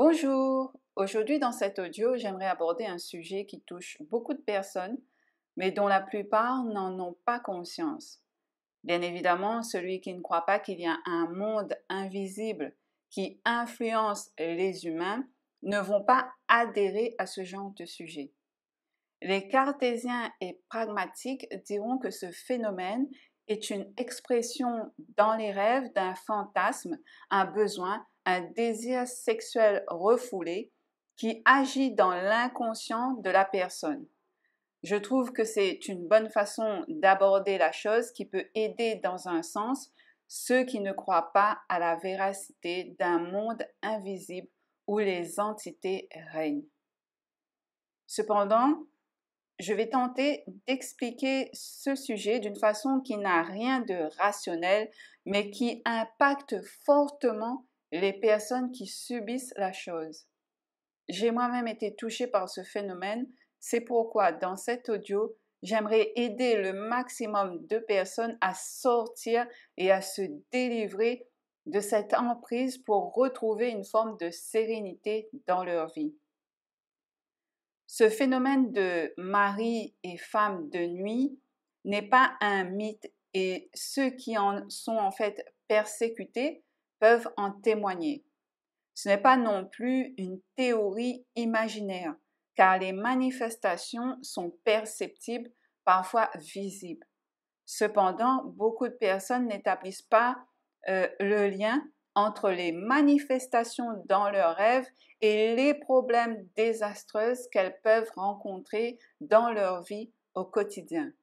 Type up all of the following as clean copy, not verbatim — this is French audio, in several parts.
Bonjour, aujourd'hui dans cet audio, j'aimerais aborder un sujet qui touche beaucoup de personnes, mais dont la plupart n'en ont pas conscience. Bien évidemment, celui qui ne croit pas qu'il y a un monde invisible qui influence les humains ne vont pas adhérer à ce genre de sujet. Les cartésiens et pragmatiques diront que ce phénomène est une expression dans les rêves d'un fantasme, un besoin, un désir sexuel refoulé qui agit dans l'inconscient de la personne. Je trouve que c'est une bonne façon d'aborder la chose qui peut aider dans un sens ceux qui ne croient pas à la véracité d'un monde invisible où les entités règnent. Cependant, je vais tenter d'expliquer ce sujet d'une façon qui n'a rien de rationnel, mais qui impacte fortement les personnes qui subissent la chose. J'ai moi-même été touchée par ce phénomène, c'est pourquoi dans cet audio, j'aimerais aider le maximum de personnes à sortir et à se délivrer de cette emprise pour retrouver une forme de sérénité dans leur vie. Ce phénomène de mari et femme de nuit n'est pas un mythe et ceux qui en sont en fait persécutés peuvent en témoigner. Ce n'est pas non plus une théorie imaginaire, car les manifestations sont perceptibles, parfois visibles. Cependant, beaucoup de personnes n'établissent pas le lien entre les manifestations dans leurs rêves et les problèmes désastreux qu'elles peuvent rencontrer dans leur vie au quotidien.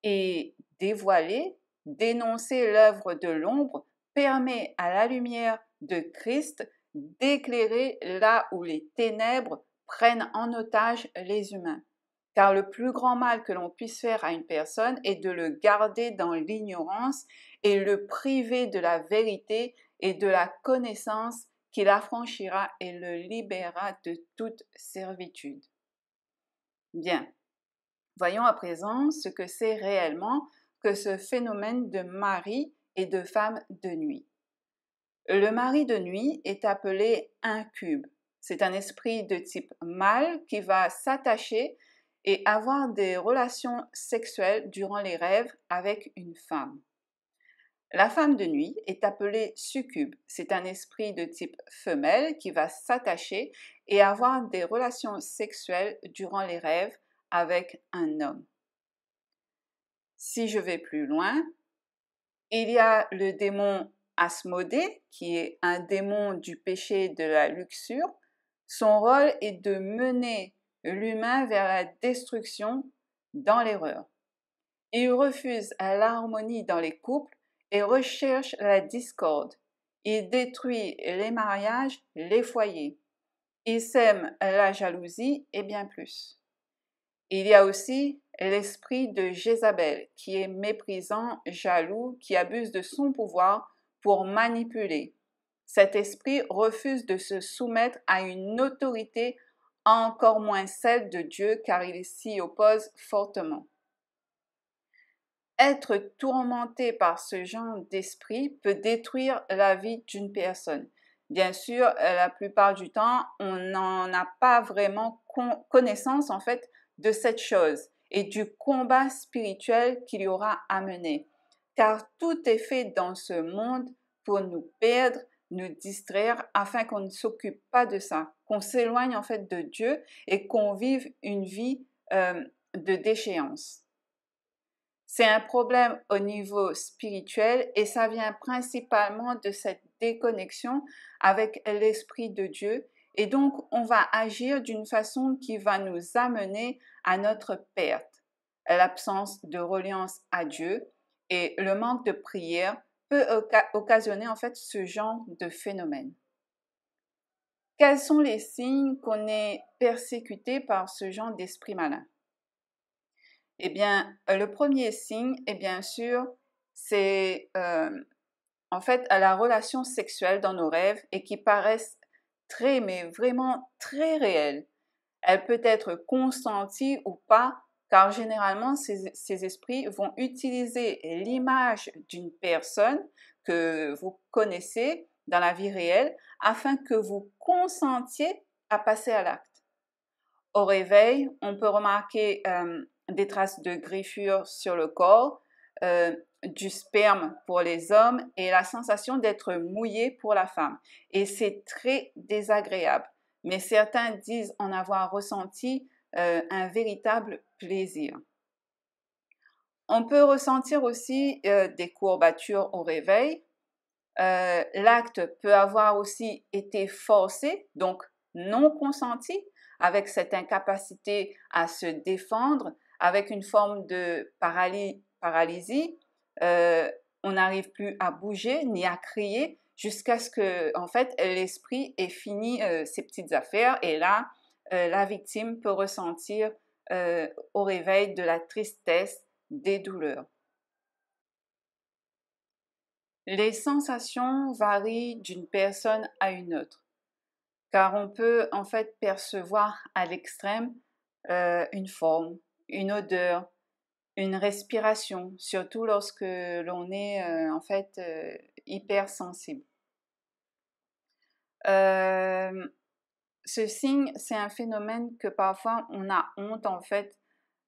Et dévoiler, dénoncer l'œuvre de l'ombre permet à la lumière de Christ d'éclairer là où les ténèbres prennent en otage les humains. Car le plus grand mal que l'on puisse faire à une personne est de le garder dans l'ignorance et le priver de la vérité et de la connaissance qui l'affranchira et le libérera de toute servitude. Bien, voyons à présent ce que c'est réellement que ce phénomène de mari et de femme de nuit. Le mari de nuit est appelé incube. C'est un esprit de type mâle qui va s'attacher et avoir des relations sexuelles durant les rêves avec une femme. La femme de nuit est appelée succube. C'est un esprit de type femelle qui va s'attacher et avoir des relations sexuelles durant les rêves avec un homme. Si je vais plus loin, il y a le démon Asmodée, qui est un démon du péché de la luxure. Son rôle est de mener l'humain vers la destruction dans l'erreur. Il refuse l'harmonie dans les couples et recherche la discorde. Il détruit les mariages, les foyers. Il sème la jalousie et bien plus. Il y a aussi l'esprit de Jézabel, qui est méprisant, jaloux, qui abuse de son pouvoir pour manipuler. Cet esprit refuse de se soumettre à une autorité, encore moins celle de Dieu, car il s'y oppose fortement. Être tourmenté par ce genre d'esprit peut détruire la vie d'une personne. Bien sûr, la plupart du temps, on n'en a pas vraiment connaissance en fait de cette chose et du combat spirituel qu'il y aura à mener. Car tout est fait dans ce monde pour nous perdre, nous distraire, afin qu'on ne s'occupe pas de ça, qu'on s'éloigne en fait de Dieu et qu'on vive une vie de déchéance. C'est un problème au niveau spirituel et ça vient principalement de cette déconnexion avec l'Esprit de Dieu et donc on va agir d'une façon qui va nous amener à notre perte. L'absence de reliance à Dieu et le manque de prière peut occasionner en fait ce genre de phénomène. Quels sont les signes qu'on est persécuté par ce genre d'esprit malin? Eh bien, le premier signe, et bien sûr, c'est en fait la relation sexuelle dans nos rêves et qui paraissent très, mais vraiment très réelles. Elle peut être consentie ou pas, car généralement, ces esprits vont utiliser l'image d'une personne que vous connaissez dans la vie réelle afin que vous consentiez à passer à l'acte. Au réveil, on peut remarquer des traces de griffures sur le corps, du sperme pour les hommes et la sensation d'être mouillé pour la femme. Et c'est très désagréable. Mais certains disent en avoir ressenti un véritable plaisir. On peut ressentir aussi des courbatures au réveil. L'acte peut avoir aussi été forcé, donc non consenti, avec cette incapacité à se défendre, avec une forme de paralysie. On n'arrive plus à bouger ni à crier jusqu'à ce que, en fait, l'esprit ait fini ses petites affaires. Et là, la victime peut ressentir au réveil de la tristesse, des douleurs. Les sensations varient d'une personne à une autre, car on peut en fait percevoir à l'extrême une forme, une odeur, une respiration, surtout lorsque l'on est en fait hypersensible. Ce signe, c'est un phénomène que parfois on a honte en fait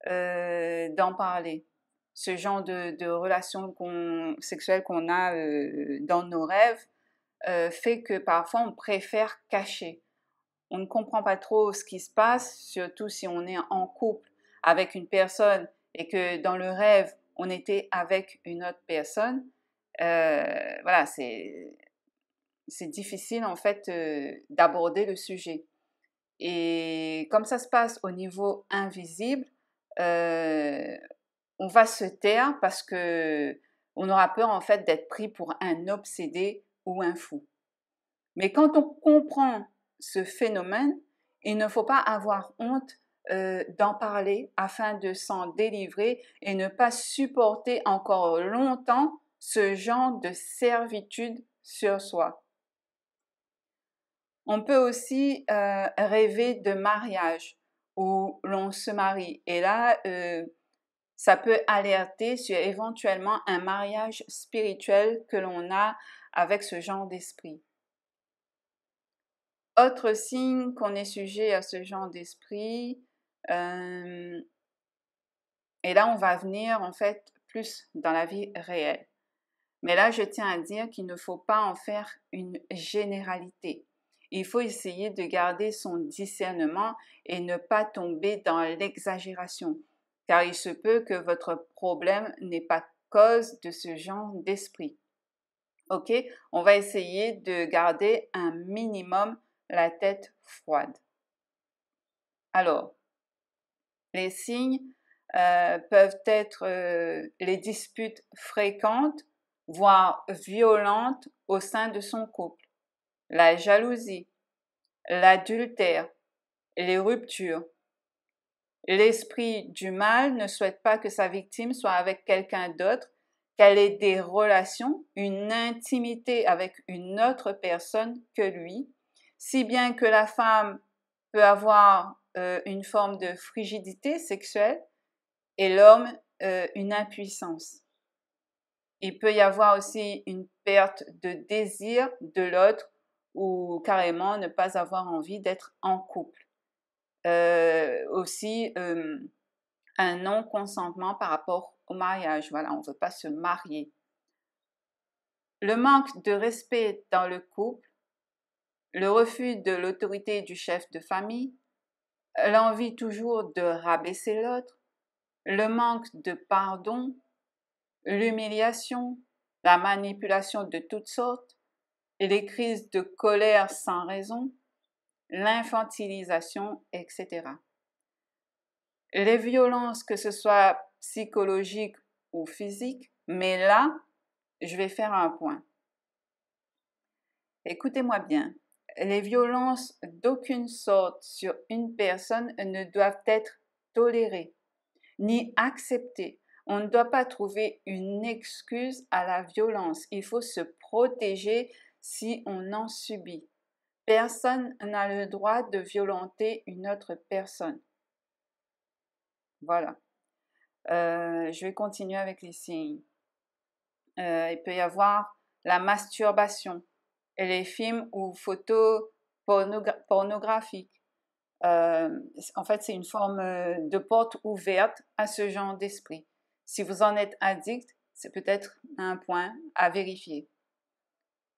d'en parler. Ce genre de relation sexuelle qu'on a dans nos rêves fait que parfois on préfère cacher. On ne comprend pas trop ce qui se passe, surtout si on est en couple avec une personne et que dans le rêve, on était avec une autre personne. Voilà, c'est difficile en fait d'aborder le sujet. Et comme ça se passe au niveau invisible, on va se taire parce que on aura peur en fait d'être pris pour un obsédé ou un fou. Mais quand on comprend ce phénomène, il ne faut pas avoir honte d'en parler afin de s'en délivrer et ne pas supporter encore longtemps ce genre de servitude sur soi. On peut aussi rêver de mariage où l'on se marie. Et là, ça peut alerter sur éventuellement un mariage spirituel que l'on a avec ce genre d'esprit. Autre signe qu'on est sujet à ce genre d'esprit, et là on va venir en fait plus dans la vie réelle. Mais là, je tiens à dire qu'il ne faut pas en faire une généralité. Il faut essayer de garder son discernement et ne pas tomber dans l'exagération, car il se peut que votre problème n'ait pas cause de ce genre d'esprit. Ok? On va essayer de garder un minimum la tête froide. Alors, les signes peuvent être les disputes fréquentes, voire violentes au sein de son couple, la jalousie, l'adultère, les ruptures. L'esprit du mal ne souhaite pas que sa victime soit avec quelqu'un d'autre, qu'elle ait des relations, une intimité avec une autre personne que lui, si bien que la femme peut avoir une forme de frigidité sexuelle et l'homme une impuissance. Il peut y avoir aussi une perte de désir de l'autre ou carrément ne pas avoir envie d'être en couple. Aussi un non-consentement par rapport au mariage. Voilà, on ne veut pas se marier. Le manque de respect dans le couple, le refus de l'autorité du chef de famille, l'envie toujours de rabaisser l'autre, le manque de pardon, l'humiliation, la manipulation de toutes sortes, les crises de colère sans raison, l'infantilisation, etc. Les violences, que ce soit psychologiques ou physiques, mais là, je vais faire un point. Écoutez-moi bien, les violences d'aucune sorte sur une personne ne doivent être tolérées ni acceptées. On ne doit pas trouver une excuse à la violence. Il faut se protéger si on en subit. Personne n'a le droit de violenter une autre personne. Voilà. Je vais continuer avec les signes. Il peut y avoir la masturbation, les films ou photos pornographiques. En fait, c'est une forme de porte ouverte à ce genre d'esprit. Si vous en êtes addict, c'est peut-être un point à vérifier.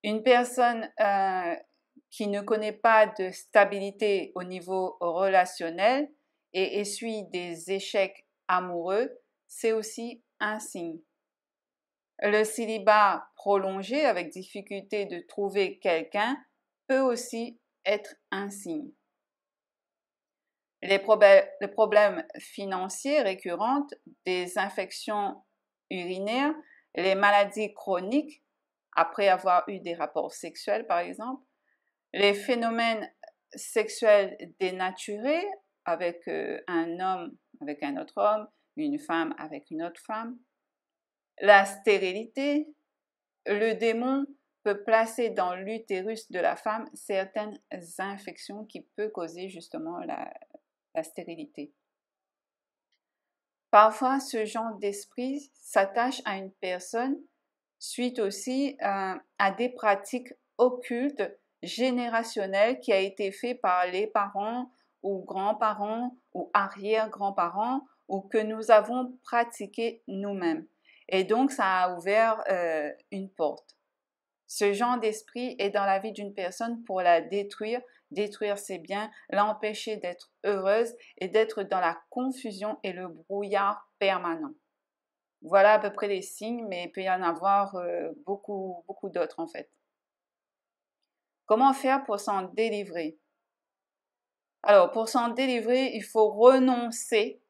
Une personne qui ne connaît pas de stabilité au niveau relationnel et essuie des échecs amoureux, c'est aussi un signe. Le célibat prolongé avec difficulté de trouver quelqu'un peut aussi être un signe. Les problèmes financiers récurrents, des infections urinaires, les maladies chroniques après avoir eu des rapports sexuels par exemple, les phénomènes sexuels dénaturés avec un homme avec un autre homme, une femme avec une autre femme, la stérilité, le démon peut placer dans l'utérus de la femme certaines infections qui peuvent causer justement la stérilité. Parfois, ce genre d'esprit s'attache à une personne suite aussi à des pratiques occultes générationnelles qui a été fait par les parents ou grands-parents ou arrière-grands-parents ou que nous avons pratiqué nous-mêmes. Et donc, ça a ouvert une porte. Ce genre d'esprit est dans la vie d'une personne pour la détruire ses biens, l'empêcher d'être heureuse et d'être dans la confusion et le brouillard permanent. Voilà à peu près les signes, mais il peut y en avoir beaucoup d'autres en fait. Comment faire pour s'en délivrer? Alors, pour s'en délivrer, il faut renoncer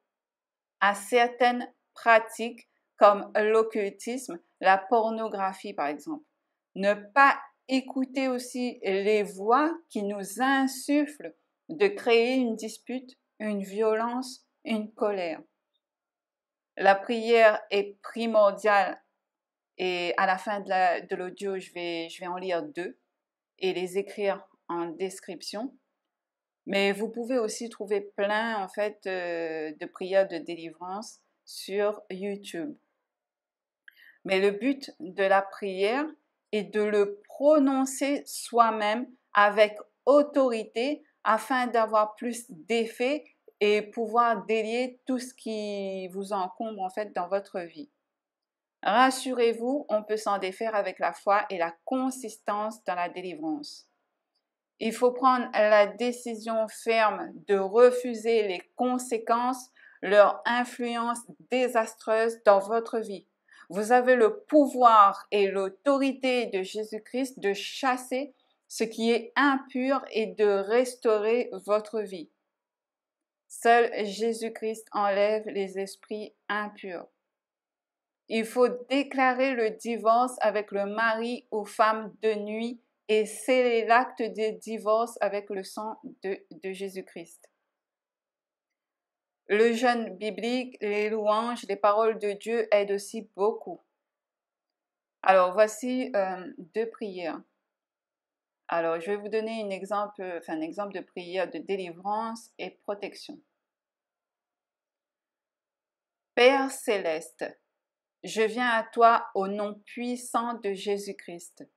à certaines pratiques comme l'occultisme, la pornographie par exemple. Ne pas écouter aussi les voix qui nous insufflent de créer une dispute, une violence, une colère. La prière est primordiale et à la fin de l'audio, je vais en lire 2 et les écrire en description. Mais vous pouvez aussi trouver plein en fait de prières de délivrance sur YouTube. Mais le but de la prière est de le prononcer soi-même avec autorité afin d'avoir plus d'effet et pouvoir délier tout ce qui vous encombre en fait dans votre vie. Rassurez-vous, on peut s'en défaire avec la foi et la consistance dans la délivrance. Il faut prendre la décision ferme de refuser les conséquences, leur influence désastreuse dans votre vie. Vous avez le pouvoir et l'autorité de Jésus-Christ de chasser ce qui est impur et de restaurer votre vie. Seul Jésus-Christ enlève les esprits impurs. Il faut déclarer le divorce avec le mari ou femme de nuit et sceller l'acte de divorce avec le sang de Jésus-Christ. Le jeûne biblique, les louanges, les paroles de Dieu aident aussi beaucoup. Alors, voici 2 prières. Alors, je vais vous donner un exemple de prière de délivrance et protection. Père céleste, je viens à toi au nom puissant de Jésus-Christ.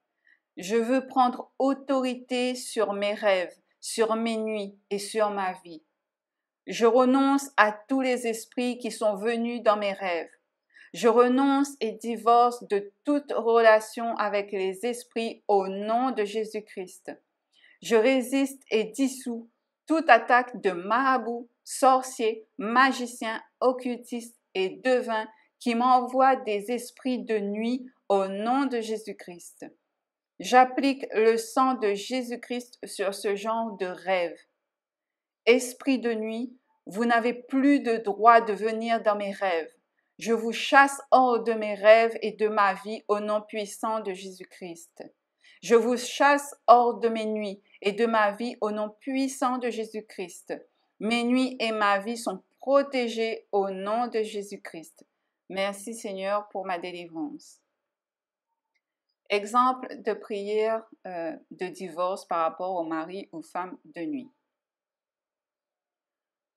Je veux prendre autorité sur mes rêves, sur mes nuits et sur ma vie. Je renonce à tous les esprits qui sont venus dans mes rêves. Je renonce et divorce de toute relation avec les esprits au nom de Jésus-Christ. Je résiste et dissous toute attaque de marabouts, sorciers, magiciens, occultistes et devins qui m'envoient des esprits de nuit au nom de Jésus-Christ. J'applique le sang de Jésus-Christ sur ce genre de rêve. Esprit de nuit, vous n'avez plus de droit de venir dans mes rêves. Je vous chasse hors de mes rêves et de ma vie au nom puissant de Jésus-Christ. Je vous chasse hors de mes nuits et de ma vie au nom puissant de Jésus-Christ. Mes nuits et ma vie sont protégées au nom de Jésus-Christ. Merci Seigneur pour ma délivrance. Exemple de prière de divorce par rapport au mari ou femme de nuit.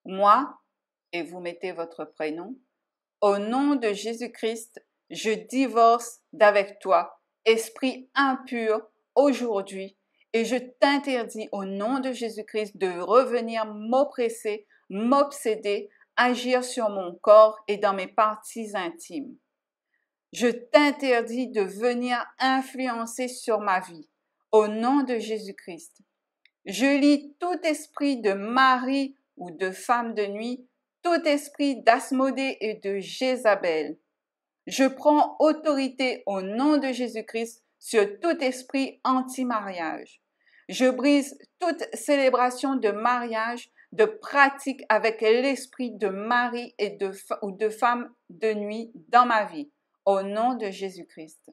Moi, et vous mettez votre prénom, au nom de Jésus-Christ, je divorce d'avec toi, esprit impur, aujourd'hui et je t'interdis au nom de Jésus-Christ de revenir m'oppresser, m'obséder, agir sur mon corps et dans mes parties intimes. Je t'interdis de venir influencer sur ma vie, au nom de Jésus-Christ. Je lie tout esprit de mari ou de femme de nuit, tout esprit d'Asmodée et de Jézabel. Je prends autorité au nom de Jésus-Christ sur tout esprit anti-mariage. Je brise toute célébration de mariage, de pratique avec l'esprit de mari ou de femme de nuit dans ma vie, au nom de Jésus-Christ.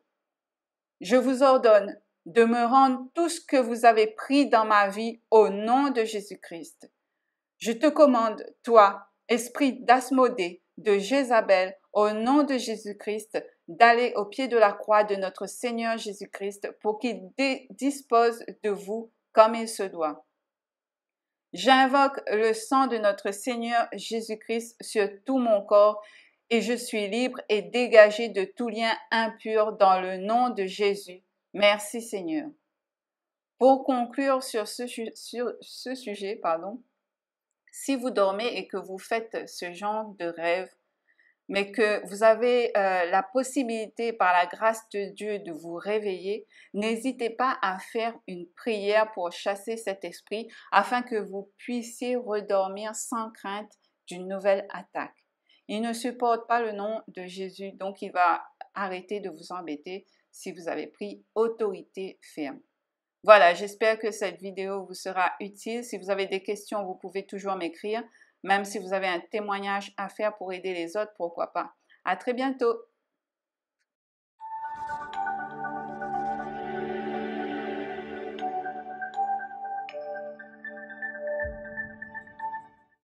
Je vous ordonne de me rendre tout ce que vous avez pris dans ma vie au nom de Jésus-Christ. Je te commande, toi, esprit d'Asmodée, de Jézabel, au nom de Jésus-Christ, d'aller au pied de la croix de notre Seigneur Jésus-Christ pour qu'il dispose de vous comme il se doit. J'invoque le sang de notre Seigneur Jésus-Christ sur tout mon corps et je suis libre et dégagé de tout lien impur dans le nom de Jésus. Merci Seigneur. Pour conclure sur ce sujet, si vous dormez et que vous faites ce genre de rêve, mais que vous avez la possibilité par la grâce de Dieu de vous réveiller, n'hésitez pas à faire une prière pour chasser cet esprit afin que vous puissiez redormir sans crainte d'une nouvelle attaque. Il ne supporte pas le nom de Jésus, donc il va arrêter de vous embêter si vous avez pris autorité ferme. Voilà, j'espère que cette vidéo vous sera utile. Si vous avez des questions, vous pouvez toujours m'écrire. Même si vous avez un témoignage à faire pour aider les autres, pourquoi pas. À très bientôt!